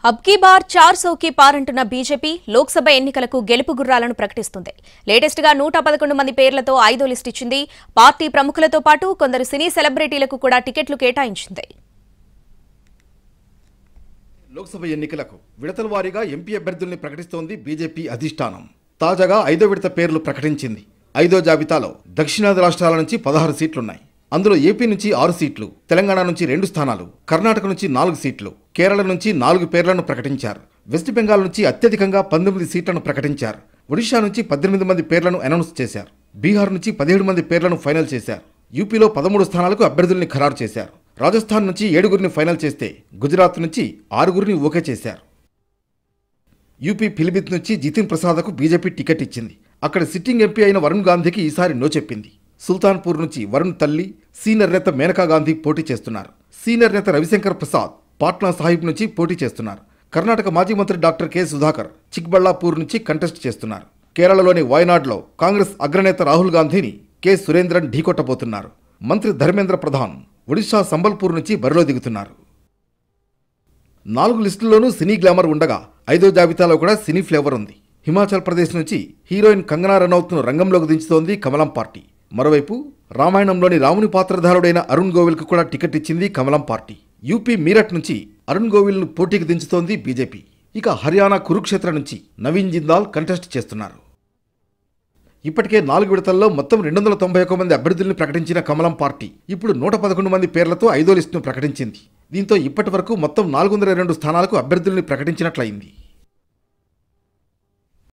अब की बार 400 की पार అంటున్న బీజేపీ లోక్సభ ఎన్నికలకు గెలుపు గుర్రాలను ప్రకటిస్తుంది. లేటెస్ట్ గా 111 మంది పేర్లతో 5వ లిస్ట్ ఇచ్చింది. పార్టీ ప్రముఖులతో పాటు కొందరు సినీ సెలబ్రిటీలకు కూడా టికెట్లు కేటాయించింది. లోక్సభ ఎన్నికలకు విడతల వారీగా ఎంపీ అభ్యర్థుల్ని ప్రకటిస్తోంది బీజేపీ అధిష్టానం. తాజాగా 5వ విడత పేర్లు ప్రకటించింది. 5వ జాబితాలో దక్షిణాది రాష్ట్రాల నుంచి 16 సీట్లున్నాయి. అందులో ఏపీ నుంచి 6 సీట్లు, తెలంగాణ నుంచి 2 స్థానాలు, కర్ణాటక నుంచి 4 సీట్లు, కేరళ నుంచి 4 పేర్లను ప్రకటించారు. వెస్ట్ బెంగాల్ నుంచి అత్యధికంగా 19 సీట్లను ప్రకటించారు. ఒడిషా నుంచి 18 మంది పేర్లను అనౌన్స్ చేశారు. బీహార్ నుంచి 17 మంది పేర్లను ఫైనల్ చేశారు. యూపీలో 13 స్థానాలకు అభ్యర్థుల్ని ఖరారు చేశారు. రాజస్థాన్ నుంచి 7గురిని ఫైనల్ చేస్తే గుజరాత్ నుంచి 6గురిని ఓకే చేశారు. యూపీ పిలిభిత్ నుంచి జితిన్ ప్రసాద్కు బీజేపీ టికెట్ ఇచ్చింది. అక్కడ సిట్టింగ్ ఎంపీ అయిన వరుణ్ గాంధీకి ఈసారి నో చెప్పింది. సుల్తాన్పూర్ నుంచి వరుణ్ తల్లి, సీనియర్ నేత మేనకా గాంధీ పోటీ చేస్తున్నారు. సీనియర్ నేత రవిశంకర్ ప్రసాద్ పాట్నా సాహిబ్ నుంచి పోటీ చేస్తున్నారు. కర్ణాటక మాజీ మంత్రి డాక్టర్ కె సుధాకర్ చిక్బళ్ళాపూర్ నుంచి కంటెస్ట్ చేస్తున్నారు. కేరళలోని వయనాడ్లో కాంగ్రెస్ అగ్రనేత రాహుల్ గాంధీని కె సురేంద్రన్ ఢీకొట్టబోతున్నారు. మంత్రి ధర్మేంద్ర ప్రధాన్ ఒడిషా సంబల్పూర్ నుంచి బరిలో దిగుతున్నారు. 4 లిస్టుల్లోనూ సినీ గ్లామర్ ఉండగా 5వ జాబితాలో కూడా సినీ ఫ్లేవర్ ఉంది. హిమాచల్ ప్రదేశ్ నుంచి హీరోయిన్ కంగనా రనౌత్ను రంగంలోకి దించుతోంది కమలం పార్టీ. మరోవైపు రామాయణంలోని రాముని పాత్రధారుడైన అరుణ్ గోవిల్కు కూడా టికెట్ ఇచ్చింది కమలం పార్టీ. యూపీ మీరట్ నుంచి అరుణ్ గోవిల్ను పోటీకి దించుతోంది బీజేపీ. ఇక హర్యానా కురుక్షేత్ర నుంచి నవీన్ జిందాల్ కంటెస్ట్ చేస్తున్నారు. ఇప్పటికే 4 విడతల్లో మొత్తం 291 మంది అభ్యర్థుల్ని ప్రకటించిన కమలం పార్టీ ఇప్పుడు 111 మంది పేర్లతో 5వ లిస్టును ప్రకటించింది. దీంతో ఇప్పటి వరకు మొత్తం 402 స్థానాలకు అభ్యర్థుల్ని ప్రకటించినట్లయింది.